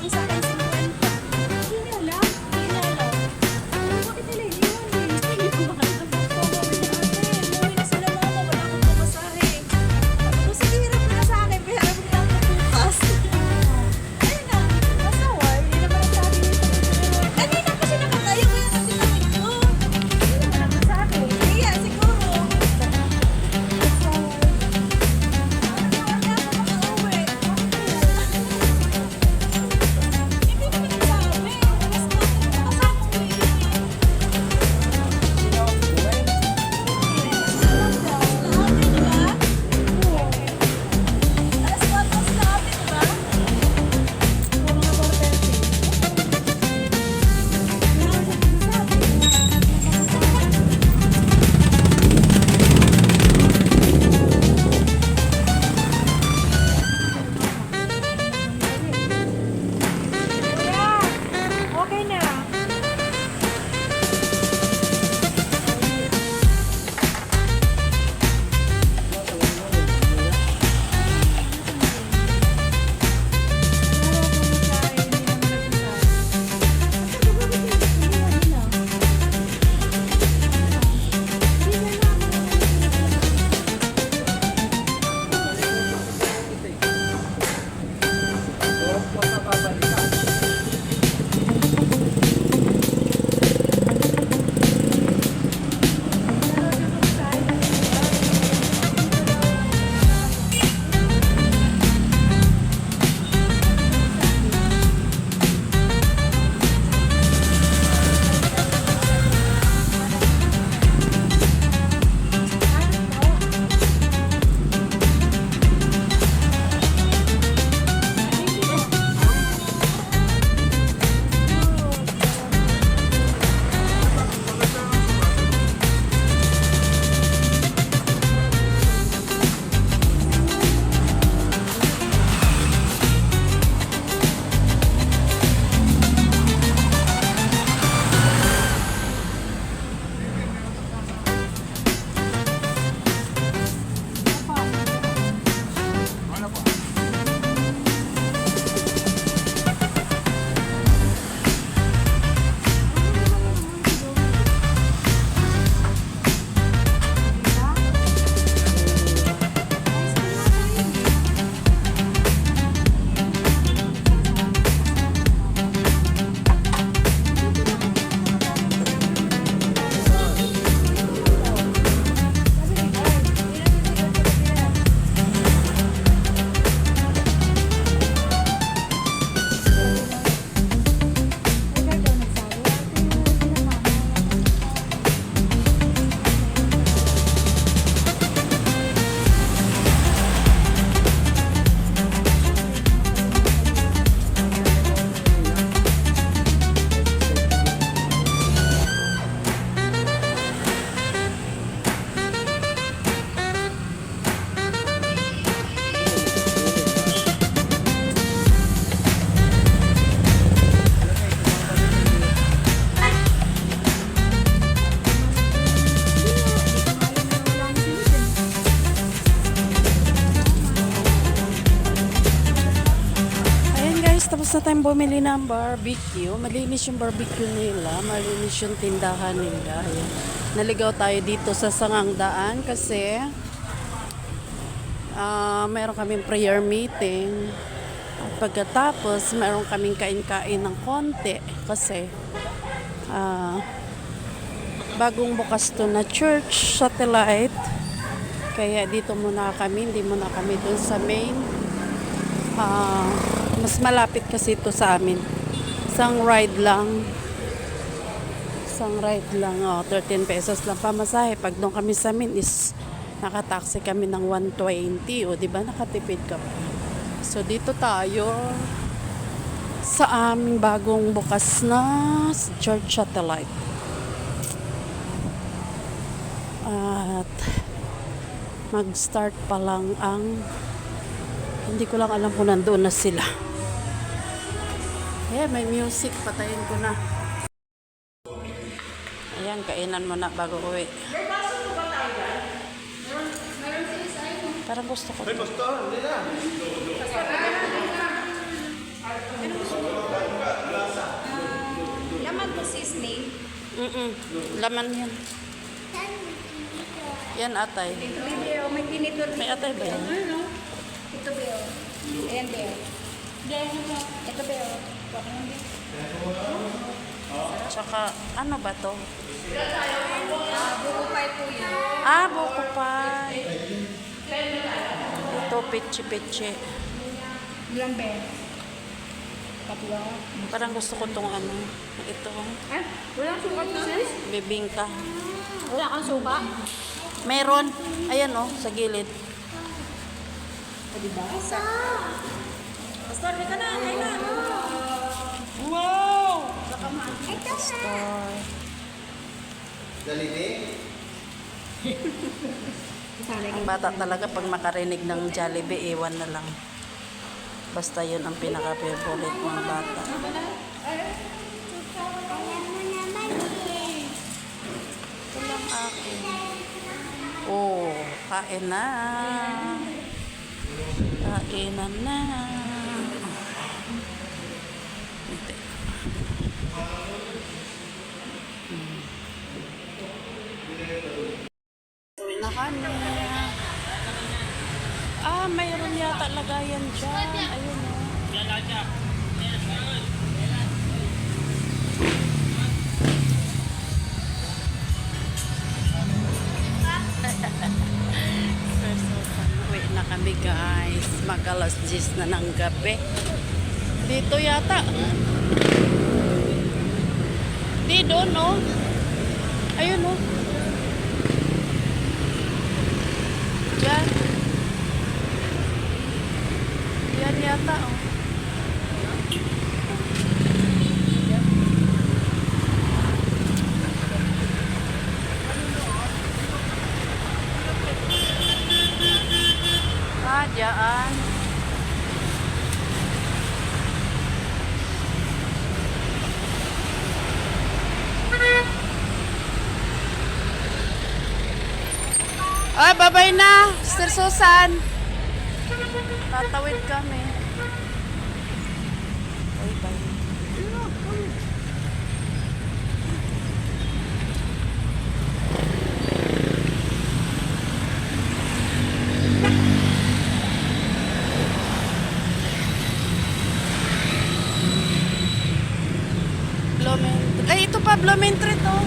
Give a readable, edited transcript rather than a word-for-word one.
ang sakay 50. Hindi niya alam. Hindi niya alam. Bakit nila iniwan eh? Hindi ko mahal na po. Umuwi na sila mama. Wala akong pamasahe. Sabi ko, sige, hirap ka na sa akin. Pero harap na ako bukas. Ayun na. Masawa. Hindi naman ang sabi nito. Hindi na kasi nakatayo ko yan ang tinapit ko. Hindi naman ang sa akin. Kaya siguro. Okay na. Tapos na tayong bumili ng barbecue. Malinis yung barbecue nila. Malinis yung tindahan nila. Ayan. Naligaw tayo dito sa Sangang Daan kasi meron kaming prayer meeting. At pagkatapos, meron kaming kain-kain ng konti kasi bagong bukas to na church satellite. Kaya dito muna kami. Hindi muna kami dun sa main. Mas malapit kasi ito sa amin. Isang ride lang. 13 pesos lang pamasahe. Pag doon kami sa amin is nakataksi kami ng 120. O diba nakatipid ka pa. So dito tayo sa aming bagong bukas na church satellite. At mag-start pa lang ang hindi ko lang alam kung nandoon na sila. Ayan, may music. Patayin ko na. Ayan, kainan mo na bago uwi. Parang gusto ko. May gusto, hindi na. Laman yan. Yan atay. Ito, Bebe, oh, may tinitor dito. May atay ba yan? Ano? Ito, Bebe. Ayan, Bebe. Ito, Bebe. Huwag mo, Bebe. Tsaka, ano ba to? Buko pie po yan. Ah, buko pie. Ito, peche-peche. Ilang, Bebe? Tatlo. Parang gusto ko tong ano. Ito, Ah, walang suka to, sis? bibingka. Wala kang suka? Meron. Ayan oh, sa gilid. O, diba? Pastor, ka na. Kain na. Wow! Baka ma. Ito Store. Ang bata talaga pag makarinig ng Jollibee, iwan na lang. Basta yun ang pinaka-favorite ng bata. Ito lang akin. Oh, kain na. Kainan na. Hindi. Uwi na kami. Ah, mayroon yata lagayan dyan. Ayun o. Uwi na kami guys. Mag-alas 10 na ng gabi. Dito yata. Di doon oh. Ayun oh. Diyan. Yan yata oh. Ah, dyan. Ay, babay na, Sister Susan. Tatawid kami. Ay, bye. Blooming. Ay, ito pa, Blooming Treat, oh.